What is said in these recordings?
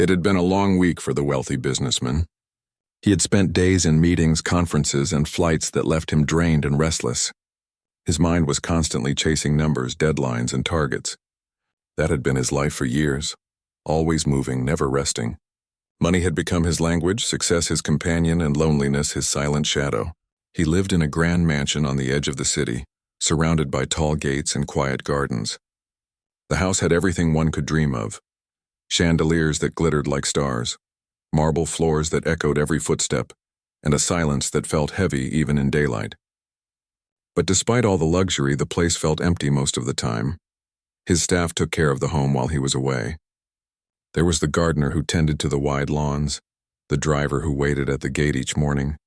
It had been a long week for the wealthy businessman. He had spent days in meetings, conferences, and flights that left him drained and restless. His mind was constantly chasing numbers, deadlines, and targets. That had been his life for years, always moving, never resting. Money had become his language, success his companion, and loneliness his silent shadow. He lived in a grand mansion on the edge of the city, surrounded by tall gates and quiet gardens. The house had everything one could dream of: chandeliers that glittered like stars, marble floors that echoed every footstep, and a silence that felt heavy even in daylight. But despite all the luxury, the place felt empty most of the time. His staff took care of the home while he was away. There was the gardener who tended to the wide lawns, the driver who waited at the gate each morning,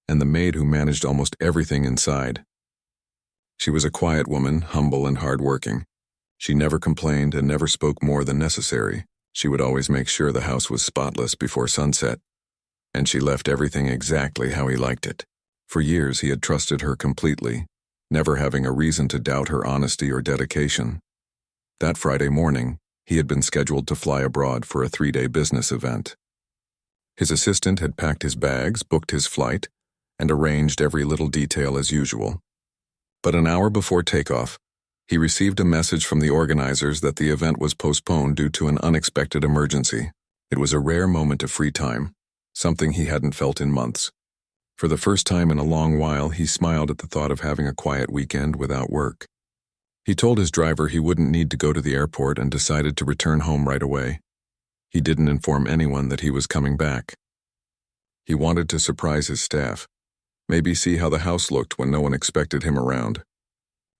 and the maid who managed almost everything inside. She was a quiet woman, humble and hard-working. She never complained and never spoke more than necessary. She would always make sure the house was spotless before sunset, and she left everything exactly how he liked it. For years he had trusted her completely, never having a reason to doubt her honesty or dedication. That Friday morning, he had been scheduled to fly abroad for a 3-day business event. His assistant had packed his bags, booked his flight, and arranged every little detail as usual. But an hour before takeoff, he received a message from the organizers that the event was postponed due to an unexpected emergency. It was a rare moment of free time, something he hadn't felt in months. For the first time in a long while, he smiled at the thought of having a quiet weekend without work. He told his driver he wouldn't need to go to the airport and decided to return home right away. He didn't inform anyone that he was coming back. He wanted to surprise his staff, maybe see how the house looked when no one expected him around.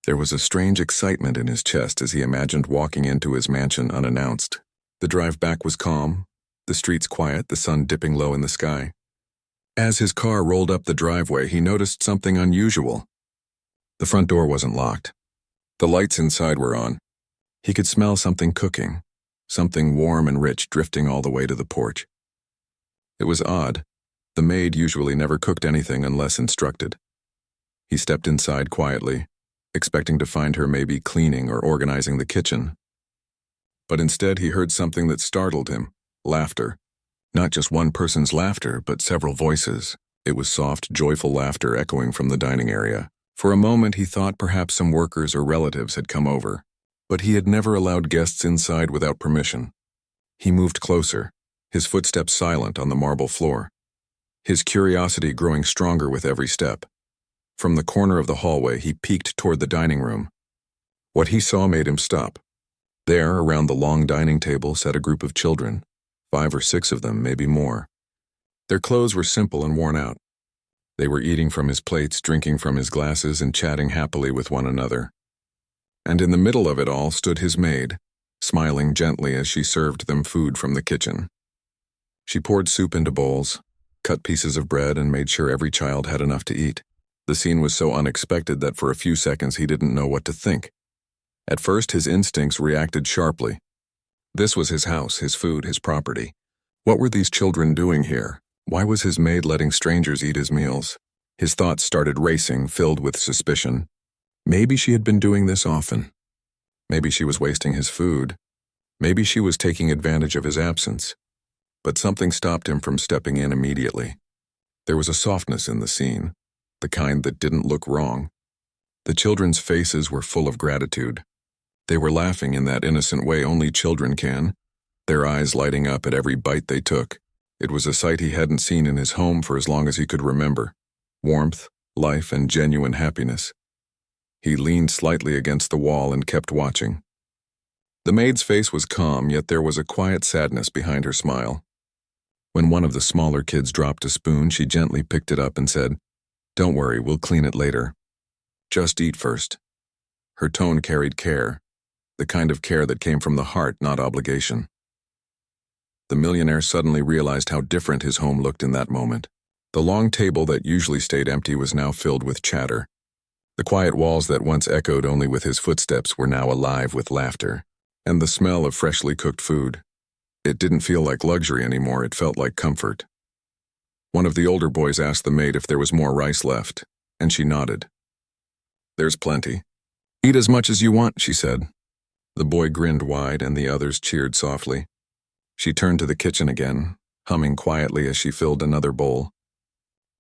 There was a strange excitement in his chest as he imagined walking into his mansion unannounced. The drive back was calm, the streets quiet, the sun dipping low in the sky. As his car rolled up the driveway, he noticed something unusual. The front door wasn't locked. The lights inside were on. He could smell something cooking, something warm and rich drifting all the way to the porch. It was odd. The maid usually never cooked anything unless instructed. He stepped inside quietly, expecting to find her maybe cleaning or organizing the kitchen. But instead he heard something that startled him: laughter. Not just one person's laughter, but several voices. It was soft, joyful laughter echoing from the dining area. For a moment he thought perhaps some workers or relatives had come over, but he had never allowed guests inside without permission. He moved closer, his footsteps silent on the marble floor, his curiosity growing stronger with every step. From the corner of the hallway, he peeked toward the dining room. What he saw made him stop. There, around the long dining table, sat a group of children, 5 or 6 of them, maybe more. Their clothes were simple and worn out. They were eating from his plates, drinking from his glasses, and chatting happily with one another. And in the middle of it all stood his maid, smiling gently as she served them food from the kitchen. She poured soup into bowls, cut pieces of bread, and made sure every child had enough to eat. The scene was so unexpected that for a few seconds he didn't know what to think. At first, his instincts reacted sharply. This was his house, his food, his property. What were these children doing here? Why was his maid letting strangers eat his meals? His thoughts started racing, filled with suspicion. Maybe she had been doing this often. Maybe she was wasting his food. Maybe she was taking advantage of his absence. But something stopped him from stepping in immediately. There was a softness in the scene, the kind that didn't look wrong. The children's faces were full of gratitude. They were laughing in that innocent way only children can, their eyes lighting up at every bite they took. It was a sight he hadn't seen in his home for as long as he could remember: warmth, life, and genuine happiness. He leaned slightly against the wall and kept watching. The maid's face was calm, yet there was a quiet sadness behind her smile. When one of the smaller kids dropped a spoon, she gently picked it up and said, "Don't worry, we'll clean it later. Just eat first." Her tone carried care, the kind of care that came from the heart, not obligation. The millionaire suddenly realized how different his home looked in that moment. The long table that usually stayed empty was now filled with chatter. The quiet walls that once echoed only with his footsteps were now alive with laughter, and the smell of freshly cooked food. It didn't feel like luxury anymore, it felt like comfort. One of the older boys asked the maid if there was more rice left, and she nodded. "There's plenty. Eat as much as you want," she said. The boy grinned wide, and the others cheered softly. She turned to the kitchen again, humming quietly as she filled another bowl.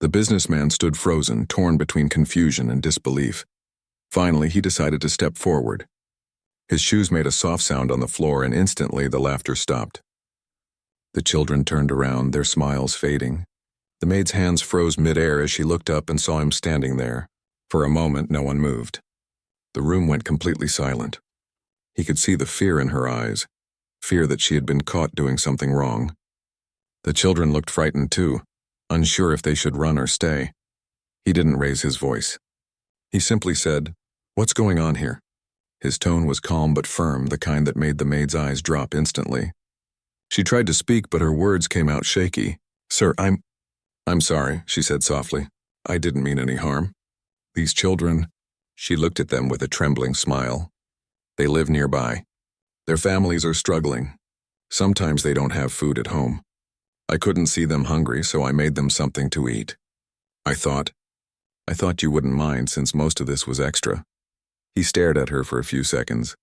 The businessman stood frozen, torn between confusion and disbelief. Finally, he decided to step forward. His shoes made a soft sound on the floor, and instantly the laughter stopped. The children turned around, their smiles fading. The maid's hands froze mid-air as she looked up and saw him standing there. For a moment, no one moved. The room went completely silent. He could see the fear in her eyes, fear that she had been caught doing something wrong. The children looked frightened too, unsure if they should run or stay. He didn't raise his voice. He simply said, "What's going on here?" His tone was calm but firm, the kind that made the maid's eyes drop instantly. She tried to speak, but her words came out shaky. "Sir, I'm sorry," she said softly. "I didn't mean any harm. These children..." She looked at them with a trembling smile. "They live nearby. Their families are struggling. Sometimes they don't have food at home. I couldn't see them hungry, so I made them something to eat. I thought you wouldn't mind since most of this was extra." He stared at her for a few seconds.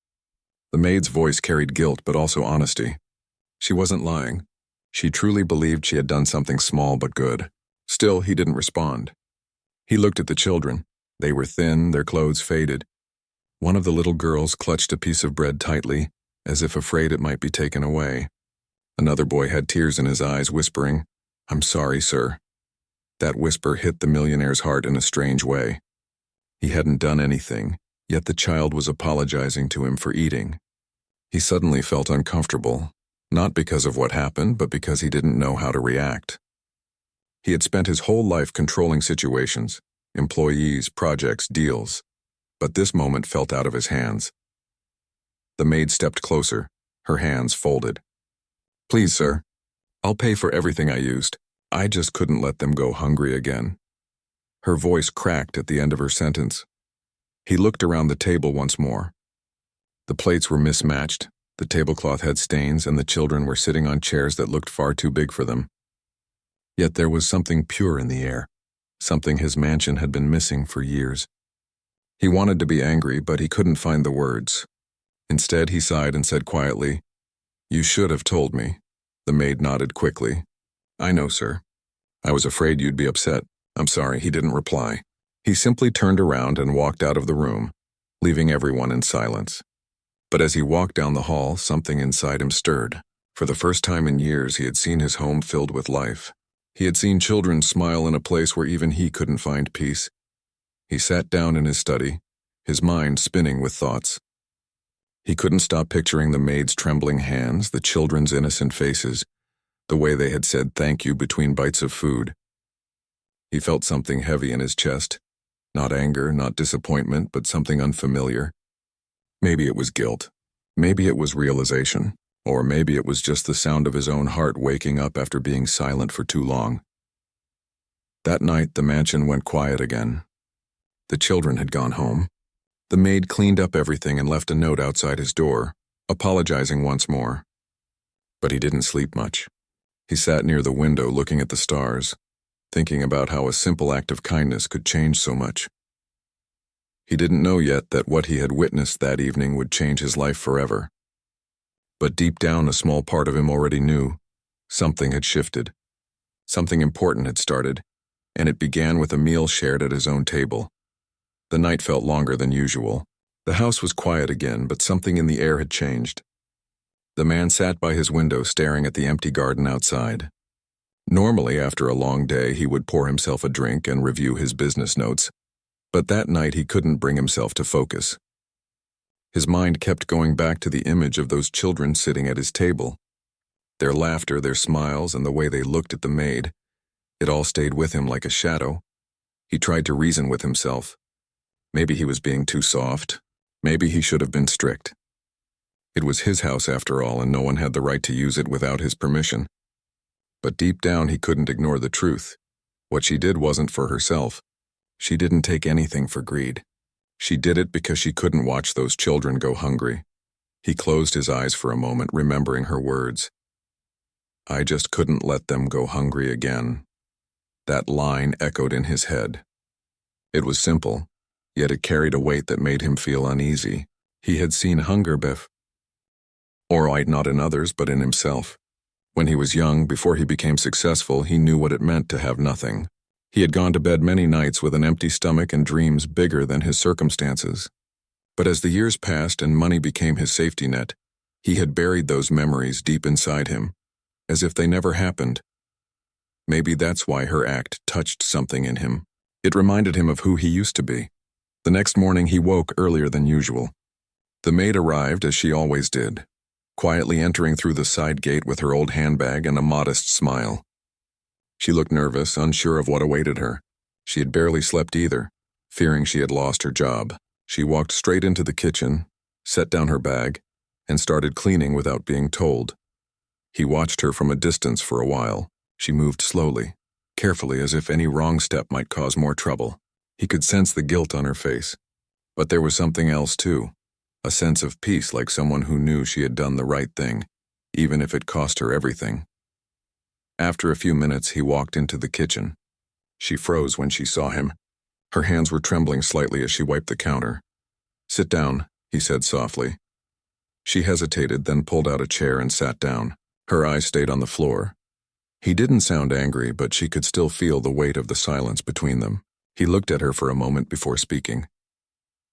The maid's voice carried guilt but also honesty. She wasn't lying. She truly believed she had done something small but good. Still, he didn't respond. He looked at the children. They were thin, their clothes faded. One of the little girls clutched a piece of bread tightly, as if afraid it might be taken away. Another boy had tears in his eyes, whispering, "I'm sorry, sir." That whisper hit the millionaire's heart in a strange way. He hadn't done anything, yet the child was apologizing to him for eating. He suddenly felt uncomfortable, not because of what happened, but because he didn't know how to react. He had spent his whole life controlling situations, employees, projects, deals, but this moment felt out of his hands. The maid stepped closer, her hands folded. "Please, sir, I'll pay for everything I used. I just couldn't let them go hungry again." Her voice cracked at the end of her sentence. He looked around the table once more. The plates were mismatched, the tablecloth had stains, and the children were sitting on chairs that looked far too big for them. Yet there was something pure in the air, something his mansion had been missing for years. He wanted to be angry, but he couldn't find the words. Instead, he sighed and said quietly, "You should have told me." The maid nodded quickly. "I know, sir. I was afraid you'd be upset. I'm sorry." He didn't reply. He simply turned around and walked out of the room, leaving everyone in silence. But as he walked down the hall, something inside him stirred. For the first time in years, he had seen his home filled with life. He had seen children smile in a place where even he couldn't find peace. He sat down in his study, his mind spinning with thoughts. He couldn't stop picturing the maid's trembling hands, the children's innocent faces, the way they had said thank you between bites of food. He felt something heavy in his chest. Not anger, not disappointment, but something unfamiliar. Maybe it was guilt. Maybe it was realization. Or maybe it was just the sound of his own heart waking up after being silent for too long. That night, the mansion went quiet again. The children had gone home. The maid cleaned up everything and left a note outside his door, apologizing once more. But he didn't sleep much. He sat near the window looking at the stars, thinking about how a simple act of kindness could change so much. He didn't know yet that what he had witnessed that evening would change his life forever. But deep down, a small part of him already knew. Something had shifted. Something important had started, and it began with a meal shared at his own table. The night felt longer than usual. The house was quiet again, but something in the air had changed. The man sat by his window staring at the empty garden outside. Normally, after a long day, he would pour himself a drink and review his business notes. But that night he couldn't bring himself to focus. His mind kept going back to the image of those children sitting at his table. Their laughter, their smiles, and the way they looked at the maid. It all stayed with him like a shadow. He tried to reason with himself. Maybe he was being too soft. Maybe he should have been strict. It was his house after all, and no one had the right to use it without his permission. But deep down he couldn't ignore the truth. What she did wasn't for herself. She didn't take anything for greed. She did it because she couldn't watch those children go hungry. He closed his eyes for a moment, remembering her words. "I just couldn't let them go hungry again." That line echoed in his head. It was simple, yet it carried a weight that made him feel uneasy. He had seen hunger before, not in others, but in himself. When he was young, before he became successful, he knew what it meant to have nothing. He had gone to bed many nights with an empty stomach and dreams bigger than his circumstances. But as the years passed and money became his safety net, he had buried those memories deep inside him, as if they never happened. Maybe that's why her act touched something in him. It reminded him of who he used to be. The next morning he woke earlier than usual. The maid arrived as she always did, quietly entering through the side gate with her old handbag and a modest smile. She looked nervous, unsure of what awaited her. She had barely slept either, fearing she had lost her job. She walked straight into the kitchen, set down her bag, and started cleaning without being told. He watched her from a distance for a while. She moved slowly, carefully, as if any wrong step might cause more trouble. He could sense the guilt on her face. But there was something else too, a sense of peace, like someone who knew she had done the right thing, even if it cost her everything. After a few minutes, he walked into the kitchen. She froze when she saw him. Her hands were trembling slightly as she wiped the counter. "Sit down," he said softly. She hesitated, then pulled out a chair and sat down. Her eyes stayed on the floor. He didn't sound angry, but she could still feel the weight of the silence between them. He looked at her for a moment before speaking.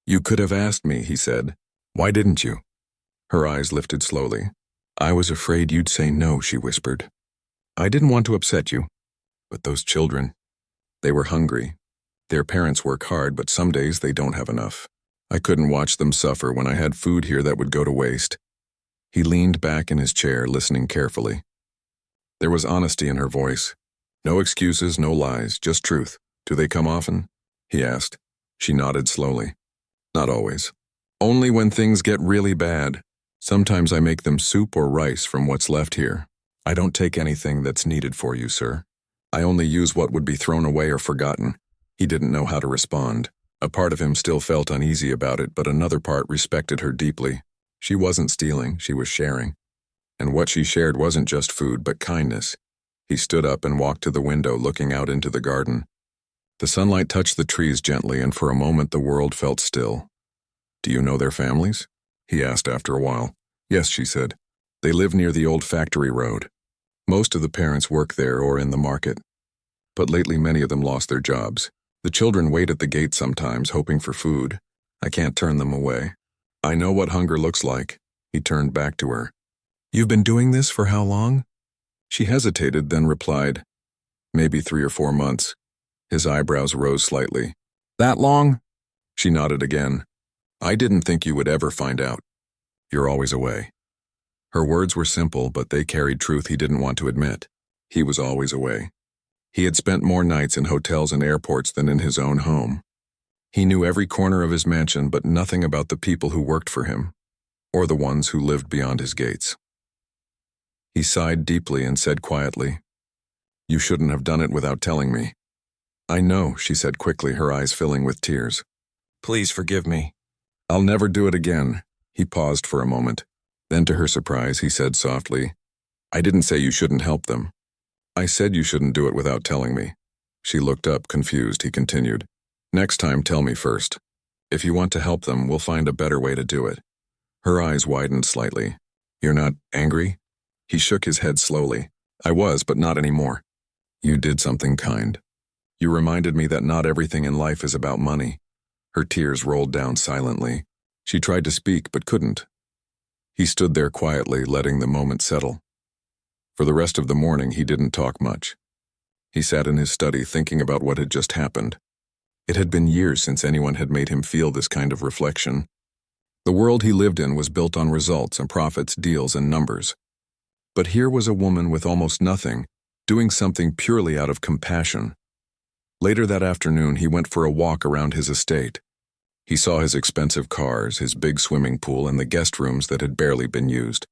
"You could have asked me," he said. "Why didn't you?" Her eyes lifted slowly. "I was afraid you'd say no," she whispered. "I didn't want to upset you. But those children, they were hungry. Their parents work hard, but some days they don't have enough. I couldn't watch them suffer when I had food here that would go to waste." He leaned back in his chair, listening carefully. There was honesty in her voice. No excuses, no lies, just truth. "Do they come often?" he asked. She nodded slowly. "Not always. Only when things get really bad. Sometimes I make them soup or rice from what's left here. I don't take anything that's needed for you, sir. I only use what would be thrown away or forgotten." He didn't know how to respond. A part of him still felt uneasy about it, but another part respected her deeply. She wasn't stealing, she was sharing. And what she shared wasn't just food, but kindness. He stood up and walked to the window, looking out into the garden. The sunlight touched the trees gently, and for a moment the world felt still. "Do you know their families?" he asked after a while. "Yes," she said. "They live near the old factory road. Most of the parents work there or in the market. But lately many of them lost their jobs. The children wait at the gate sometimes, hoping for food. I can't turn them away. I know what hunger looks like." He turned back to her. "You've been doing this for how long?" She hesitated, then replied, "Maybe 3 or 4 months." His eyebrows rose slightly. "That long?" She nodded again. "I didn't think you would ever find out. You're always away." Her words were simple, but they carried truth he didn't want to admit. He was always away. He had spent more nights in hotels and airports than in his own home. He knew every corner of his mansion, but nothing about the people who worked for him, or the ones who lived beyond his gates. He sighed deeply and said quietly, "You shouldn't have done it without telling me." "I know," she said quickly, her eyes filling with tears. "Please forgive me." "I'll never do it again." He paused for a moment. Then to her surprise, he said softly, "I didn't say you shouldn't help them. I said you shouldn't do it without telling me." She looked up, confused. He continued, "Next time, tell me first. If you want to help them, we'll find a better way to do it." Her eyes widened slightly. "You're not angry?" He shook his head slowly. "I was, but not anymore. You did something kind. You reminded me that not everything in life is about money." Her tears rolled down silently. She tried to speak, but couldn't. He stood there quietly, letting the moment settle. For the rest of the morning, he didn't talk much. He sat in his study thinking about what had just happened. It had been years since anyone had made him feel this kind of reflection. The world he lived in was built on results and profits, deals and numbers. But here was a woman with almost nothing, doing something purely out of compassion. Later that afternoon, he went for a walk around his estate. He saw his expensive cars, his big swimming pool, and the guest rooms that had barely been used.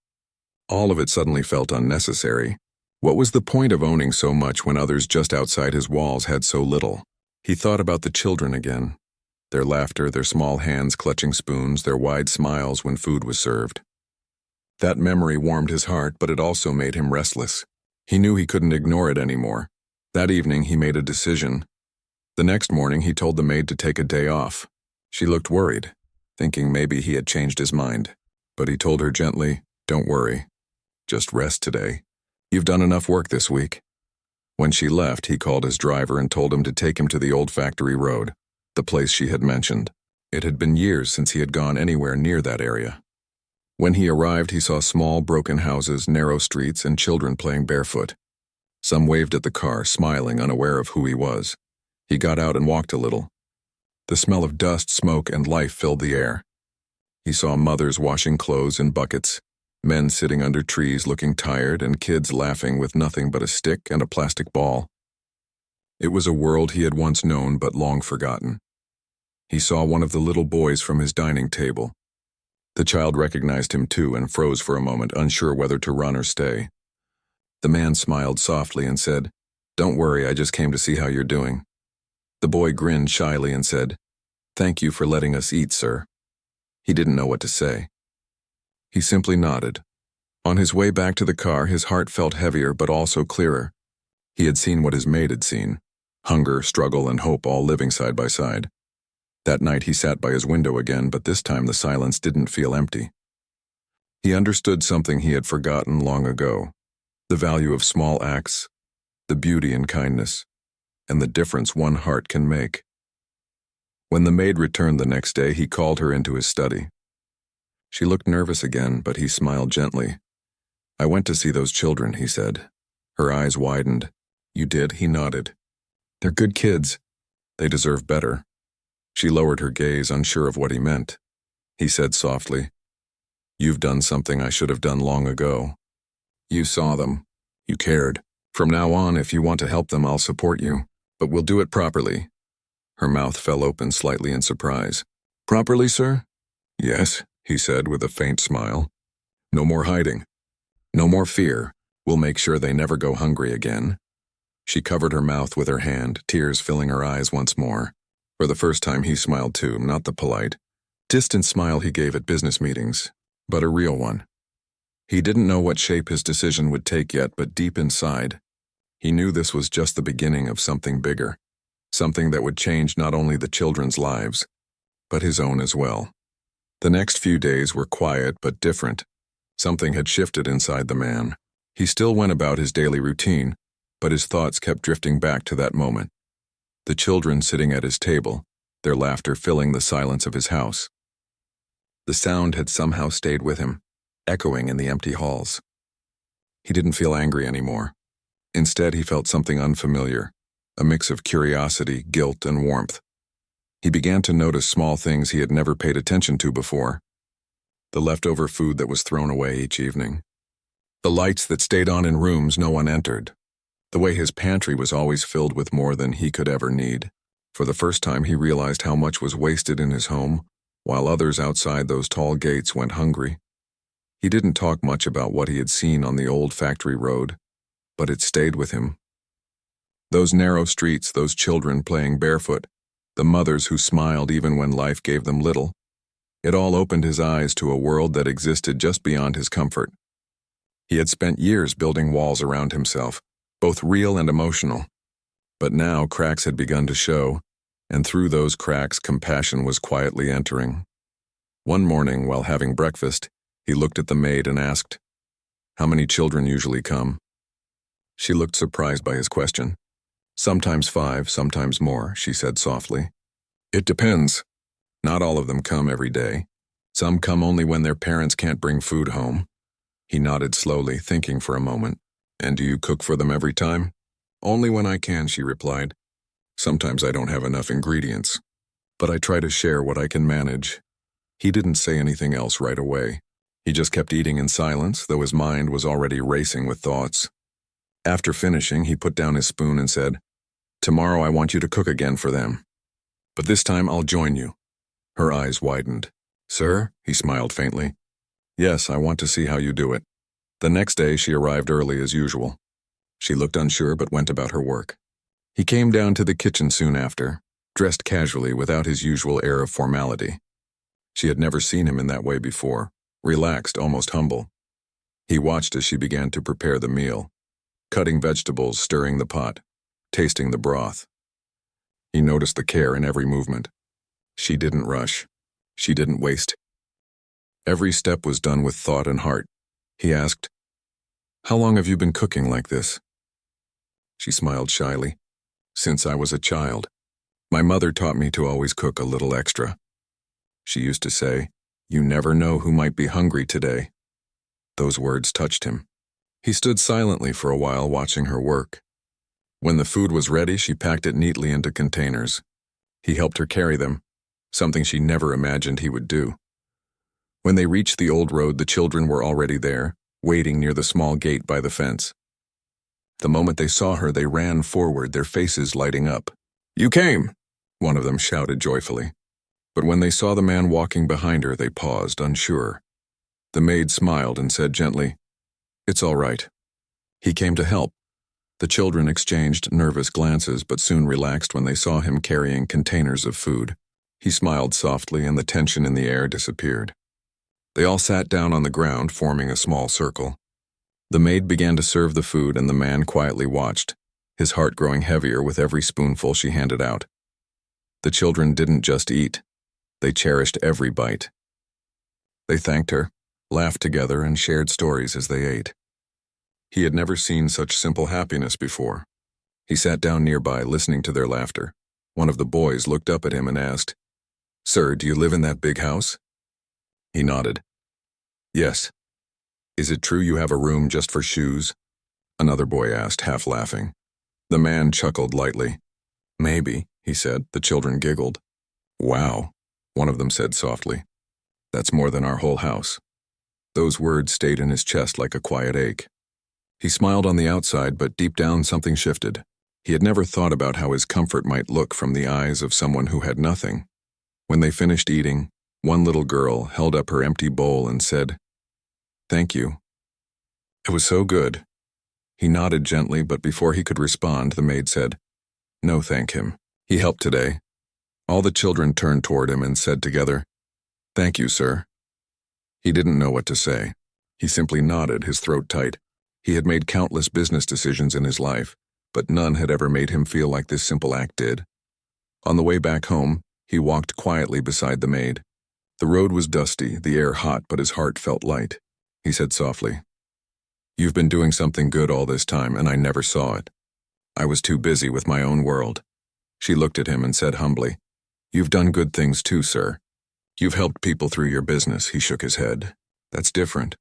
All of it suddenly felt unnecessary. What was the point of owning so much when others just outside his walls had so little? He thought about the children again. Their laughter, their small hands clutching spoons, their wide smiles when food was served. That memory warmed his heart, but it also made him restless. He knew he couldn't ignore it anymore. That evening, he made a decision. The next morning, he told the maid to take a day off. She looked worried, thinking maybe he had changed his mind. But he told her gently, "Don't worry. Just rest today. You've done enough work this week." When she left, he called his driver and told him to take him to the old factory road, the place she had mentioned. It had been years since he had gone anywhere near that area. When he arrived, he saw small, broken houses, narrow streets, and children playing barefoot. Some waved at the car, smiling, unaware of who he was. He got out and walked a little. The smell of dust, smoke, and life filled the air. He saw mothers washing clothes in buckets, men sitting under trees looking tired, and kids laughing with nothing but a stick and a plastic ball. It was a world he had once known but long forgotten. He saw one of the little boys from his dining table. The child recognized him too and froze for a moment, unsure whether to run or stay. The man smiled softly and said, "Don't worry, I just came to see how you're doing." The boy grinned shyly and said, "Thank you for letting us eat, sir." He didn't know what to say. He simply nodded. On his way back to the car, his heart felt heavier but also clearer. He had seen what his maid had seen: hunger, struggle, and hope all living side by side. That night he sat by his window again, but this time the silence didn't feel empty. He understood something he had forgotten long ago: the value of small acts, the beauty in kindness, and the difference one heart can make. When the maid returned the next day, he called her into his study. She looked nervous again, but he smiled gently. "I went to see those children," he said. Her eyes widened. "You did?" He nodded. "They're good kids. They deserve better." She lowered her gaze, unsure of what he meant. He said softly, "You've done something I should have done long ago. You saw them. You cared. From now on, if you want to help them, I'll support you. But we'll do it properly." Her mouth fell open slightly in surprise. "Properly, sir?" "Yes," he said with a faint smile. "No more hiding. No more fear. We'll make sure they never go hungry again." She covered her mouth with her hand, tears filling her eyes once more. For the first time he smiled too, not the polite, distant smile he gave at business meetings, but a real one. He didn't know what shape his decision would take yet, but deep inside, he knew this was just the beginning of something bigger, something that would change not only the children's lives, but his own as well. The next few days were quiet but different. Something had shifted inside the man. He still went about his daily routine, but his thoughts kept drifting back to that moment. The children sitting at his table, their laughter filling the silence of his house. The sound had somehow stayed with him, echoing in the empty halls. He didn't feel angry anymore. Instead, he felt something unfamiliar, a mix of curiosity, guilt, and warmth. He began to notice small things he had never paid attention to before. The leftover food that was thrown away each evening. The lights that stayed on in rooms no one entered. The way his pantry was always filled with more than he could ever need. For the first time, he realized how much was wasted in his home, while others outside those tall gates went hungry. He didn't talk much about what he had seen on the old factory road, but it stayed with him. Those narrow streets, those children playing barefoot, the mothers who smiled even when life gave them little. It all opened his eyes to a world that existed just beyond his comfort. He had spent years building walls around himself, both real and emotional. But now cracks had begun to show, and through those cracks compassion was quietly entering. One morning, while having breakfast, he looked at the maid and asked, "How many children usually come?" She looked surprised by his question. "Sometimes 5, sometimes more," she said softly. "It depends. Not all of them come every day. Some come only when their parents can't bring food home." He nodded slowly, thinking for a moment. "And do you cook for them every time?" "Only when I can," she replied. "Sometimes I don't have enough ingredients, but I try to share what I can manage." He didn't say anything else right away. He just kept eating in silence, though his mind was already racing with thoughts. After finishing, he put down his spoon and said, "Tomorrow I want you to cook again for them. But this time I'll join you." Her eyes widened. "Sir?" He smiled faintly. "Yes, I want to see how you do it." The next day she arrived early as usual. She looked unsure but went about her work. He came down to the kitchen soon after, dressed casually without his usual air of formality. She had never seen him in that way before, relaxed, almost humble. He watched as she began to prepare the meal, cutting vegetables, stirring the pot, tasting the broth. He noticed the care in every movement. She didn't rush. She didn't waste. Every step was done with thought and heart. He asked, How long have you been cooking like this? She smiled shyly. Since I was a child. My mother taught me to always cook a little extra. She used to say, "You never know who might be hungry today." Those words touched him. He stood silently for a while watching her work. When the food was ready, she packed it neatly into containers. He helped her carry them, something she never imagined he would do. When they reached the old road, the children were already there, waiting near the small gate by the fence. The moment they saw her, they ran forward, their faces lighting up. "You came!" one of them shouted joyfully. But when they saw the man walking behind her, they paused, unsure. The maid smiled and said gently, "It's all right." He came to help. The children exchanged nervous glances, but soon relaxed when they saw him carrying containers of food. He smiled softly, and the tension in the air disappeared. They all sat down on the ground, forming a small circle. The maid began to serve the food, and the man quietly watched, his heart growing heavier with every spoonful she handed out. The children didn't just eat. They cherished every bite. They thanked her, laughed together, and shared stories as they ate. He had never seen such simple happiness before. He sat down nearby, listening to their laughter. One of the boys looked up at him and asked, "Sir, do you live in that big house?" He nodded. "Yes." "Is it true you have a room just for shoes?" Another boy asked, half laughing. The man chuckled lightly. "Maybe," he said. The children giggled. "Wow," one of them said softly. "That's more than our whole house." Those words stayed in his chest like a quiet ache. He smiled on the outside, but deep down something shifted. He had never thought about how his comfort might look from the eyes of someone who had nothing. When they finished eating, one little girl held up her empty bowl and said, "Thank you. It was so good." He nodded gently, but before he could respond, the maid said, "No, thank him. He helped today." All the children turned toward him and said together, "Thank you, sir." He didn't know what to say. He simply nodded, his throat tight. He had made countless business decisions in his life, but none had ever made him feel like this simple act did. On the way back home, he walked quietly beside the maid. The road was dusty, the air hot, but his heart felt light. He said softly, "You've been doing something good all this time, and I never saw it. I was too busy with my own world." She looked at him and said humbly, "You've done good things too, sir. You've helped people through your business." He shook his head. "That's different.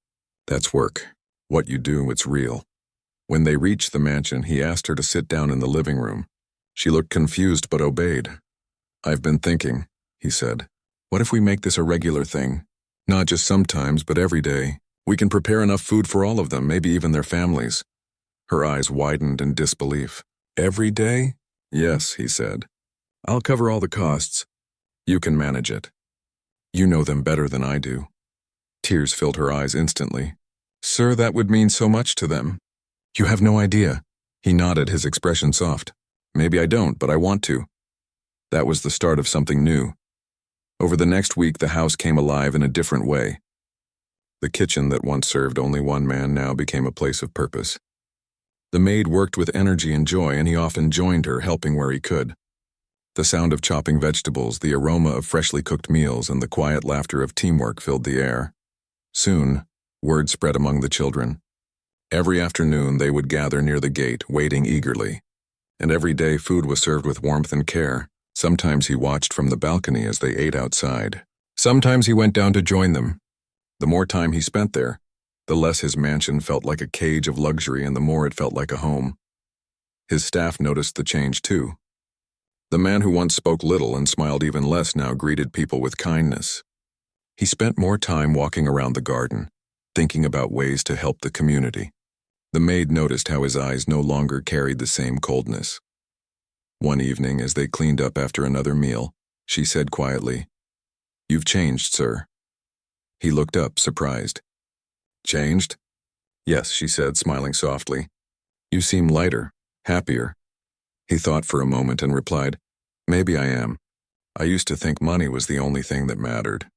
That's work. What you do, it's real." When they reached the mansion, he asked her to sit down in the living room. She looked confused but obeyed. "I've been thinking," he said. "What if we make this a regular thing? Not just sometimes, but every day. We can prepare enough food for all of them, maybe even their families." Her eyes widened in disbelief. "Every day?" "Yes," he said. "I'll cover all the costs. You can manage it. You know them better than I do." Tears filled her eyes instantly. "Sir, that would mean so much to them." "You have no idea." He nodded, his expression soft. "Maybe I don't, but I want to." That was the start of something new. Over the next week, the house came alive in a different way. The kitchen that once served only one man now became a place of purpose. The maid worked with energy and joy, and he often joined her, helping where he could. The sound of chopping vegetables, the aroma of freshly cooked meals, and the quiet laughter of teamwork filled the air. Soon, word spread among the children. Every afternoon, they would gather near the gate, waiting eagerly. And every day, food was served with warmth and care. Sometimes he watched from the balcony as they ate outside. Sometimes he went down to join them. The more time he spent there, the less his mansion felt like a cage of luxury and the more it felt like a home. His staff noticed the change too. The man who once spoke little and smiled even less now greeted people with kindness. He spent more time walking around the garden, thinking about ways to help the community. The maid noticed how his eyes no longer carried the same coldness. One evening, as they cleaned up after another meal, she said quietly, "You've changed, sir." He looked up, surprised. "Changed?" "Yes," she said, smiling softly. "You seem lighter, happier." He thought for a moment and replied, "Maybe I am. I used to think money was the only thing that mattered.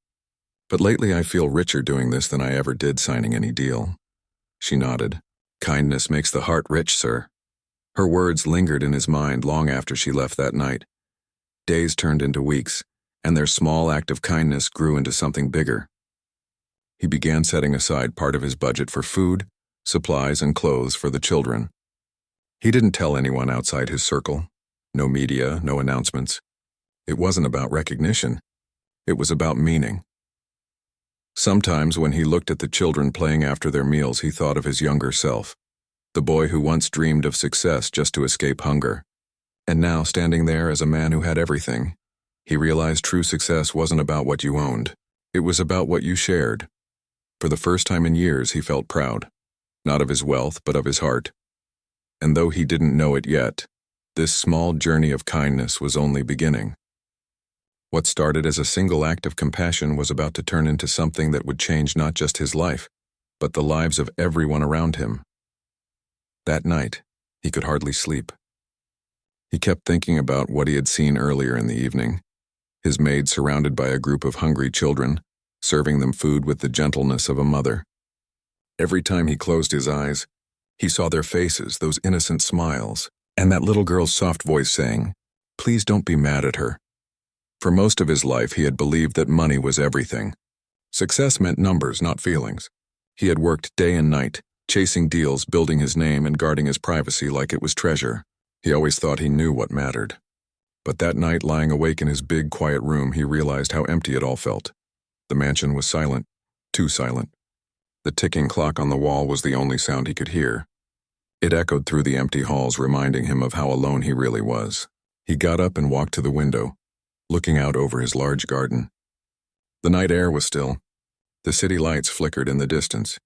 But lately I feel richer doing this than I ever did signing any deal." She nodded. "Kindness makes the heart rich, sir." Her words lingered in his mind long after she left that night. Days turned into weeks, and their small act of kindness grew into something bigger. He began setting aside part of his budget for food, supplies and clothes for the children. He didn't tell anyone outside his circle. No media, no announcements. It wasn't about recognition. It was about meaning. Sometimes when he looked at the children playing after their meals, he thought of his younger self, the boy who once dreamed of success just to escape hunger. And now, standing there as a man who had everything, he realized true success wasn't about what you owned. It was about what you shared. For the first time in years, he felt proud, not of his wealth, but of his heart. And though he didn't know it yet, this small journey of kindness was only beginning. What started as a single act of compassion was about to turn into something that would change not just his life, but the lives of everyone around him. That night, he could hardly sleep. He kept thinking about what he had seen earlier in the evening, his maid surrounded by a group of hungry children, serving them food with the gentleness of a mother. Every time he closed his eyes, he saw their faces, those innocent smiles, and that little girl's soft voice saying, "Please don't be mad at her." For most of his life, he had believed that money was everything. Success meant numbers, not feelings. He had worked day and night, chasing deals, building his name, and guarding his privacy like it was treasure. He always thought he knew what mattered. But that night, lying awake in his big, quiet room, he realized how empty it all felt. The mansion was silent, too silent. The ticking clock on the wall was the only sound he could hear. It echoed through the empty halls, reminding him of how alone he really was. He got up and walked to the window, looking out over his large garden. The night air was still. The city lights flickered in the distance.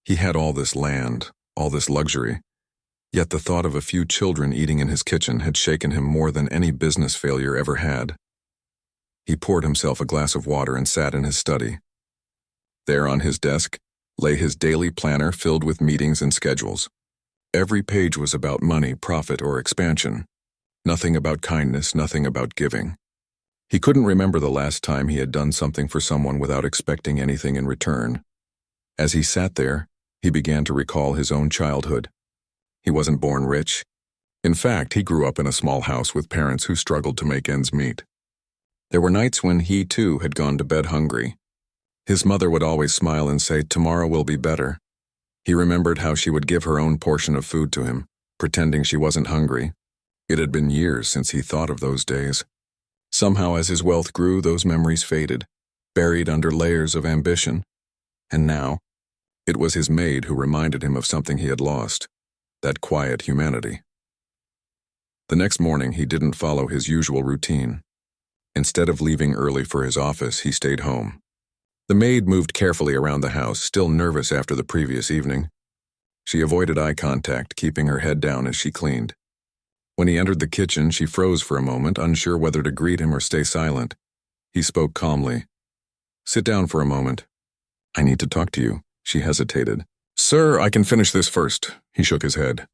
He had all this land, all this luxury. Yet the thought of a few children eating in his kitchen had shaken him more than any business failure ever had. He poured himself a glass of water and sat in his study. There on his desk lay his daily planner filled with meetings and schedules. Every page was about money, profit, or expansion. Nothing about kindness, nothing about giving. He couldn't remember the last time he had done something for someone without expecting anything in return. As he sat there, he began to recall his own childhood. He wasn't born rich. In fact, he grew up in a small house with parents who struggled to make ends meet. There were nights when he, too, had gone to bed hungry. His mother would always smile and say, "Tomorrow will be better." He remembered how she would give her own portion of food to him, pretending she wasn't hungry. It had been years since he thought of those days. Somehow, as his wealth grew, those memories faded, buried under layers of ambition. And now, it was his maid who reminded him of something he had lost, that quiet humanity. The next morning, he didn't follow his usual routine. Instead of leaving early for his office, he stayed home. The maid moved carefully around the house, still nervous after the previous evening. She avoided eye contact, keeping her head down as she cleaned. When he entered the kitchen, she froze for a moment, unsure whether to greet him or stay silent. He spoke calmly. "Sit down for a moment. I need to talk to you." She hesitated. "Sir, I can finish this first." He shook his head.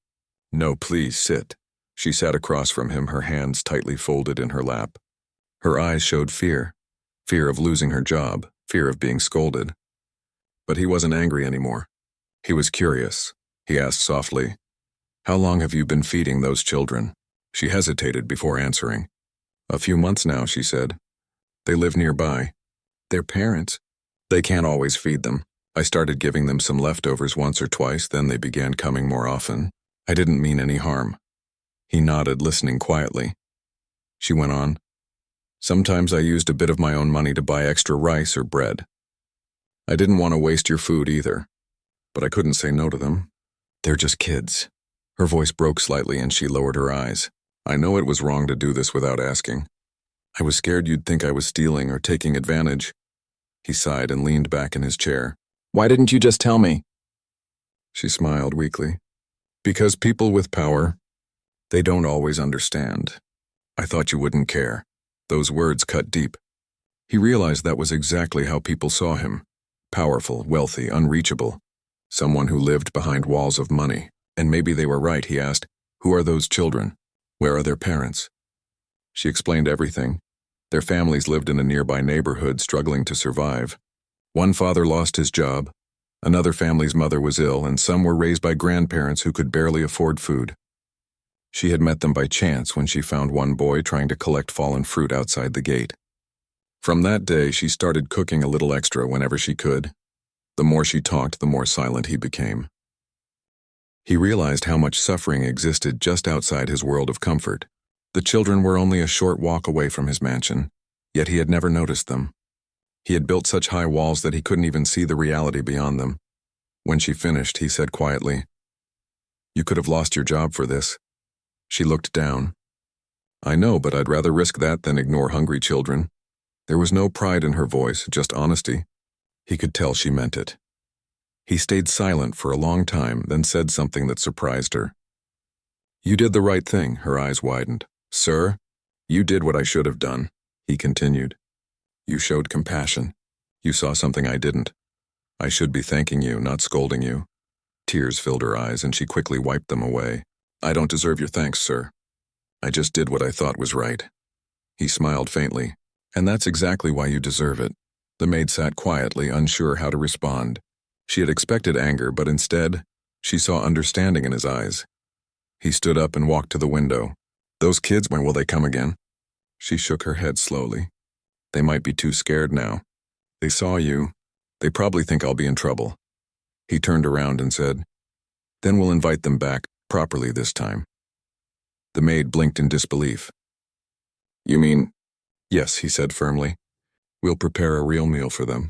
"No, please, sit." She sat across from him, her hands tightly folded in her lap. Her eyes showed fear. Fear of losing her job, fear of being scolded. But he wasn't angry anymore. He was curious. He asked softly, "How long have you been feeding those children?" She hesitated before answering. "A few months now," she said. "They live nearby. Their parents. They can't always feed them. I started giving them some leftovers once or twice, then they began coming more often. I didn't mean any harm." He nodded, listening quietly. She went on, "Sometimes I used a bit of my own money to buy extra rice or bread. I didn't want to waste your food either, but I couldn't say no to them. They're just kids." Her voice broke slightly and she lowered her eyes. "I know it was wrong to do this without asking. I was scared you'd think I was stealing or taking advantage." He sighed and leaned back in his chair. "Why didn't you just tell me?" She smiled weakly. "Because people with power, they don't always understand. I thought you wouldn't care." Those words cut deep. He realized that was exactly how people saw him. Powerful, wealthy, unreachable. Someone who lived behind walls of money. And maybe they were right, he asked. "Who are those children? Where are their parents?" She explained everything. Their families lived in a nearby neighborhood, struggling to survive. One father lost his job, another family's mother was ill, and some were raised by grandparents who could barely afford food. She had met them by chance when she found one boy trying to collect fallen fruit outside the gate. From that day, she started cooking a little extra whenever she could. The more she talked, the more silent he became. He realized how much suffering existed just outside his world of comfort. The children were only a short walk away from his mansion, yet he had never noticed them. He had built such high walls that he couldn't even see the reality beyond them. When she finished, he said quietly, "You could have lost your job for this." She looked down. "I know, but I'd rather risk that than ignore hungry children." There was no pride in her voice, just honesty. He could tell she meant it. He stayed silent for a long time, then said something that surprised her. "You did the right thing," her eyes widened. "Sir, you did what I should have done," he continued. "You showed compassion. You saw something I didn't. I should be thanking you, not scolding you." Tears filled her eyes, and she quickly wiped them away. "I don't deserve your thanks, sir. I just did what I thought was right." He smiled faintly. "And that's exactly why you deserve it." The maid sat quietly, unsure how to respond. She had expected anger, but instead, she saw understanding in his eyes. He stood up and walked to the window. "Those kids, when will they come again?" She shook her head slowly. "They might be too scared now. They saw you. They probably think I'll be in trouble." He turned around and said, "Then we'll invite them back, properly this time." The maid blinked in disbelief. "You mean—" "Yes," he said firmly. "We'll prepare a real meal for them.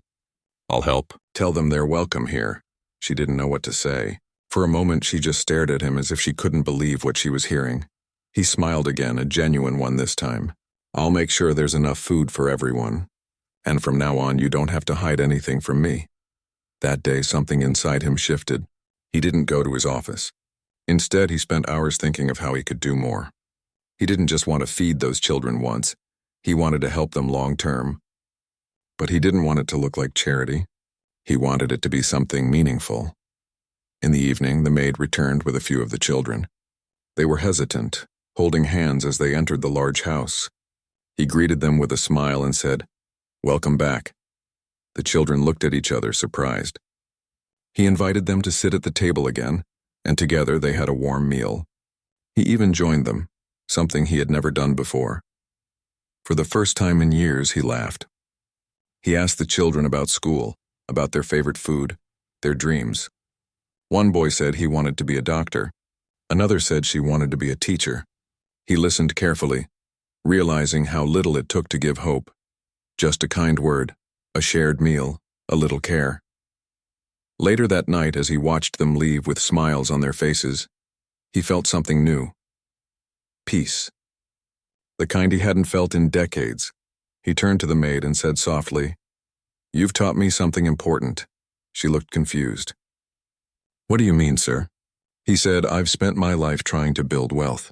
I'll help. Tell them they're welcome here." She didn't know what to say. For a moment, she just stared at him as if she couldn't believe what she was hearing. He smiled again, a genuine one this time. "I'll make sure there's enough food for everyone. And from now on, you don't have to hide anything from me." That day, something inside him shifted. He didn't go to his office. Instead, he spent hours thinking of how he could do more. He didn't just want to feed those children once. He wanted to help them long term. But he didn't want it to look like charity. He wanted it to be something meaningful. In the evening, the maid returned with a few of the children. They were hesitant, holding hands as they entered the large house. He greeted them with a smile and said, "Welcome back." The children looked at each other, surprised. He invited them to sit at the table again, and together they had a warm meal. He even joined them, something he had never done before. For the first time in years, he laughed. He asked the children about school, about their favorite food, their dreams. One boy said he wanted to be a doctor. Another said she wanted to be a teacher. He listened carefully, realizing how little it took to give hope. Just a kind word, a shared meal, a little care. Later that night, as he watched them leave with smiles on their faces, he felt something new. Peace. The kind he hadn't felt in decades. He turned to the maid and said softly, "You've taught me something important." She looked confused. "What do you mean, sir?" He said, "I've spent my life trying to build wealth.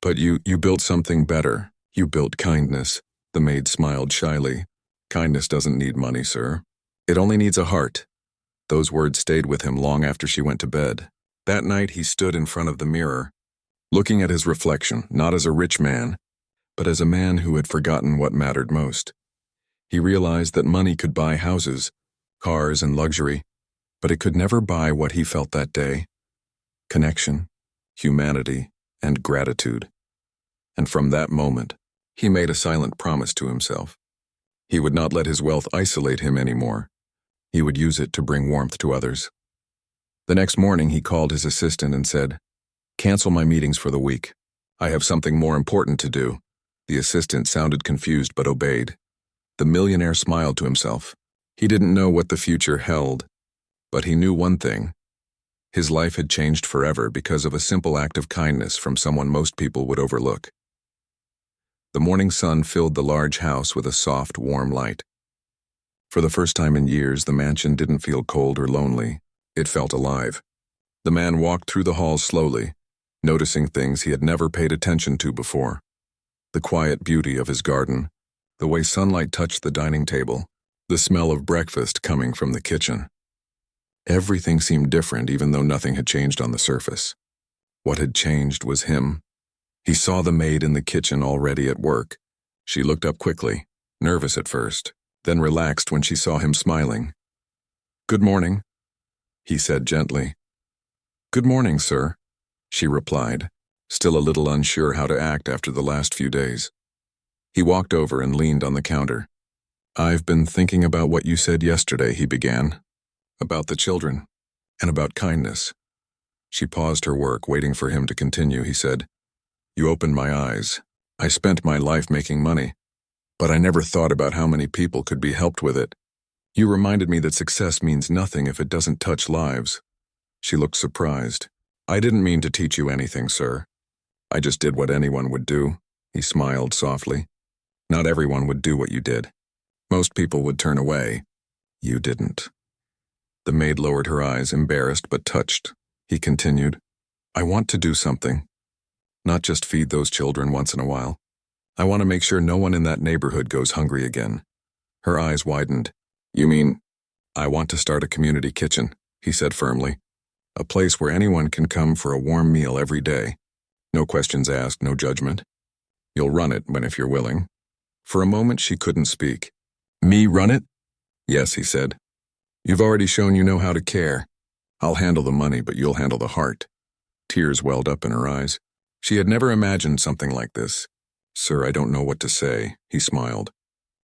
But you built something better. You built kindness." The maid smiled shyly. "Kindness doesn't need money, sir. It only needs a heart." Those words stayed with him long after she went to bed. That night he stood in front of the mirror, looking at his reflection, not as a rich man, but as a man who had forgotten what mattered most. He realized that money could buy houses, cars, and luxury, but it could never buy what he felt that day: connection, humanity, and gratitude. And from that moment, he made a silent promise to himself. He would not let his wealth isolate him anymore. He would use it to bring warmth to others. The next morning, he called his assistant and said, "Cancel my meetings for the week. I have something more important to do." The assistant sounded confused but obeyed. The millionaire smiled to himself. He didn't know what the future held, but he knew one thing. His life had changed forever because of a simple act of kindness from someone most people would overlook. The morning sun filled the large house with a soft, warm light. For the first time in years, the mansion didn't feel cold or lonely. It felt alive. The man walked through the halls slowly, noticing things he had never paid attention to before. The quiet beauty of his garden, the way sunlight touched the dining table, the smell of breakfast coming from the kitchen. Everything seemed different, even though nothing had changed on the surface. What had changed was him. He saw the maid in the kitchen already at work. She looked up quickly, nervous at first, then relaxed when she saw him smiling. "Good morning," he said gently. "Good morning, sir," she replied, still a little unsure how to act after the last few days. He walked over and leaned on the counter. "I've been thinking about what you said yesterday," he began. "About the children, and about kindness." She paused her work, waiting for him to continue. He said, "You opened my eyes. I spent my life making money, but I never thought about how many people could be helped with it. You reminded me that success means nothing if it doesn't touch lives." She looked surprised. "I didn't mean to teach you anything, sir. I just did what anyone would do." He smiled softly. "Not everyone would do what you did. Most people would turn away. You didn't." The maid lowered her eyes, embarrassed but touched. He continued, "I want to do something. Not just feed those children once in a while. I want to make sure no one in that neighborhood goes hungry again." Her eyes widened. "You mean?" "I want to start a community kitchen," he said firmly. "A place where anyone can come for a warm meal every day. No questions asked, no judgment. You'll run it if you're willing." For a moment she couldn't speak. "Me run it?" "Yes," he said. "You've already shown you know how to care. I'll handle the money, but you'll handle the heart." Tears welled up in her eyes. She had never imagined something like this. "Sir, I don't know what to say," he smiled.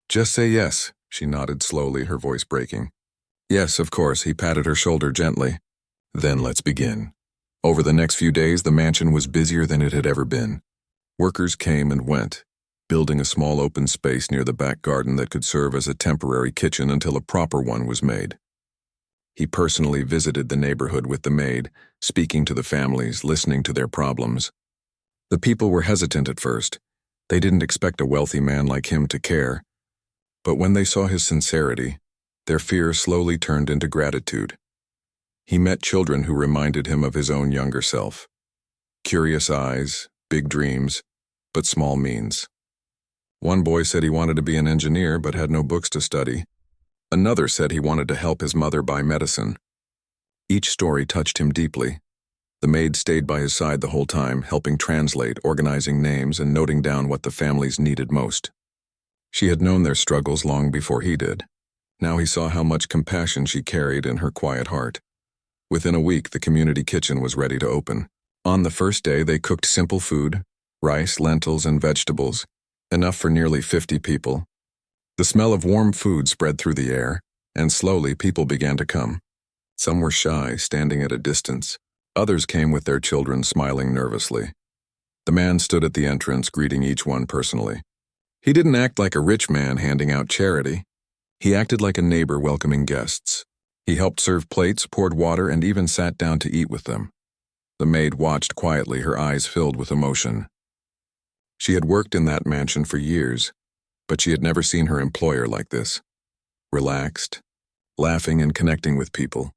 "Just say yes," she nodded slowly, her voice breaking. "Yes, of course," he patted her shoulder gently. "Then let's begin." Over the next few days, the mansion was busier than it had ever been. Workers came and went, building a small open space near the back garden that could serve as a temporary kitchen until a proper one was made. He personally visited the neighborhood with the maid, speaking to the families, listening to their problems. The people were hesitant at first. They didn't expect a wealthy man like him to care. But when they saw his sincerity, their fear slowly turned into gratitude. He met children who reminded him of his own younger self. Curious eyes, big dreams, but small means. One boy said he wanted to be an engineer but had no books to study. Another said he wanted to help his mother buy medicine. Each story touched him deeply. The maid stayed by his side the whole time, helping translate, organizing names, and noting down what the families needed most. She had known their struggles long before he did. Now he saw how much compassion she carried in her quiet heart. Within a week, the community kitchen was ready to open. On the first day, they cooked simple food, rice, lentils, and vegetables, enough for nearly 50 people. The smell of warm food spread through the air, and slowly people began to come. Some were shy, standing at a distance. Others came with their children, smiling nervously. The man stood at the entrance, greeting each one personally. He didn't act like a rich man handing out charity. He acted like a neighbor welcoming guests. He helped serve plates, poured water, and even sat down to eat with them. The maid watched quietly, her eyes filled with emotion. She had worked in that mansion for years, but she had never seen her employer like this. Relaxed, laughing and connecting with people.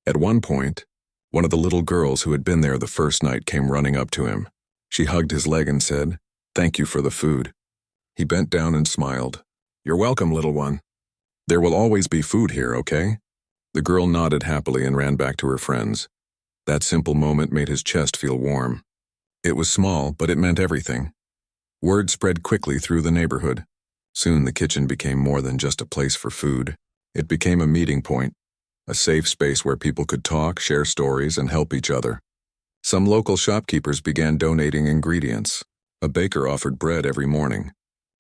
At one point, one of the little girls who had been there the first night came running up to him. She hugged his leg and said, "Thank you for the food." He bent down and smiled. "You're welcome, little one. There will always be food here, okay?" The girl nodded happily and ran back to her friends. That simple moment made his chest feel warm. It was small, but it meant everything. Word spread quickly through the neighborhood. Soon the kitchen became more than just a place for food. It became a meeting point, a safe space where people could talk, share stories, and help each other. Some local shopkeepers began donating ingredients. A baker offered bread every morning.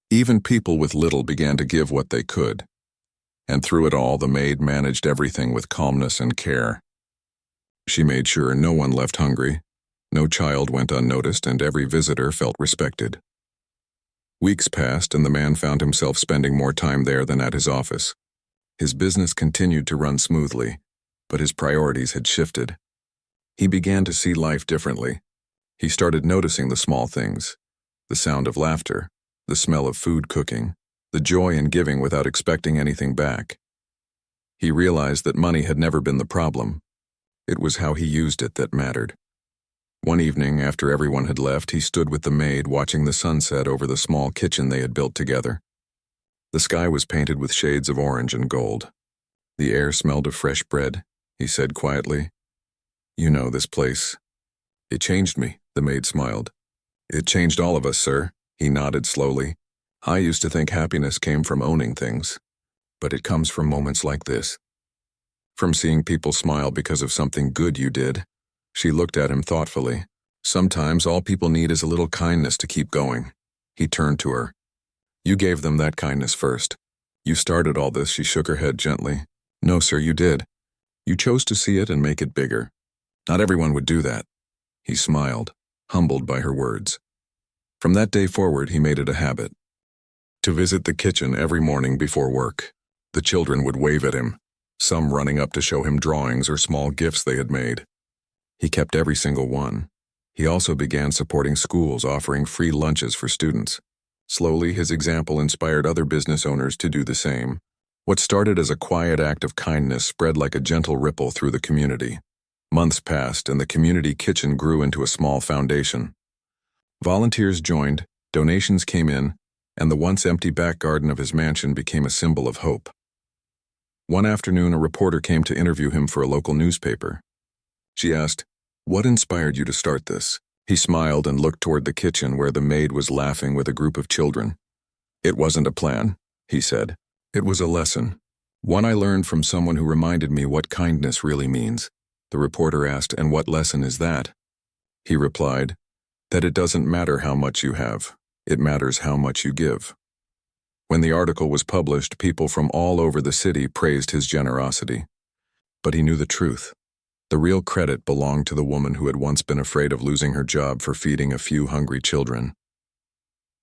Even people with little began to give what they could. And through it all, the maid managed everything with calmness and care. She made sure no one left hungry, no child went unnoticed, and every visitor felt respected. Weeks passed, and the man found himself spending more time there than at his office. His business continued to run smoothly, but his priorities had shifted. He began to see life differently. He started noticing the small things, the sound of laughter, the smell of food cooking, the joy in giving without expecting anything back. He realized that money had never been the problem. It was how he used it that mattered. One evening, after everyone had left, he stood with the maid watching the sunset over the small kitchen they had built together. The sky was painted with shades of orange and gold. The air smelled of fresh bread, he said quietly. "You know this place. It changed me," the maid smiled. "It changed all of us, sir," he nodded slowly. "I used to think happiness came from owning things, but it comes from moments like this. From seeing people smile because of something good you did." She looked at him thoughtfully. "Sometimes all people need is a little kindness to keep going." He turned to her. "You gave them that kindness first. You started all this." She shook her head gently. "No, sir, you did. You chose to see it and make it bigger. Not everyone would do that. He smiled, humbled by her words. From that day forward, he made it a habit to visit the kitchen every morning before work. The children would wave at him, some running up to show him drawings or small gifts they had made. He kept every single one. He also began supporting schools offering free lunches for students. Slowly, his example inspired other business owners to do the same. What started as a quiet act of kindness spread like a gentle ripple through the community. Months passed, and the community kitchen grew into a small foundation. Volunteers joined, donations came in, and the once empty back garden of his mansion became a symbol of hope. One afternoon, a reporter came to interview him for a local newspaper. She asked, "What inspired you to start this?" He smiled and looked toward the kitchen where the maid was laughing with a group of children. "It wasn't a plan," he said. "It was a lesson. One I learned from someone who reminded me what kindness really means." The reporter asked, "And what lesson is that?" He replied, "That it doesn't matter how much you have. It matters how much you give." When the article was published, people from all over the city praised his generosity. But he knew the truth. The real credit belonged to the woman who had once been afraid of losing her job for feeding a few hungry children.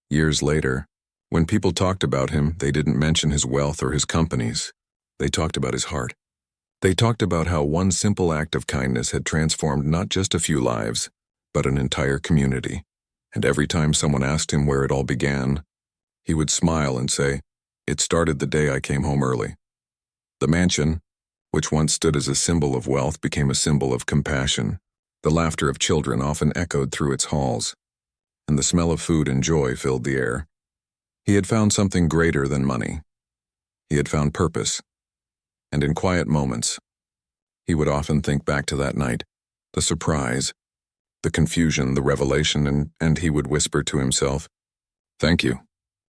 Years later, when people talked about him, they didn't mention his wealth or his companies. They talked about his heart. They talked about how one simple act of kindness had transformed not just a few lives, but an entire community. And every time someone asked him where it all began, he would smile and say, "It started the day I came home early." The mansion, which once stood as a symbol of wealth, became a symbol of compassion. The laughter of children often echoed through its halls, and the smell of food and joy filled the air. He had found something greater than money. He had found purpose. And in quiet moments, he would often think back to that night, the surprise, the confusion, the revelation, and he would whisper to himself, "Thank you.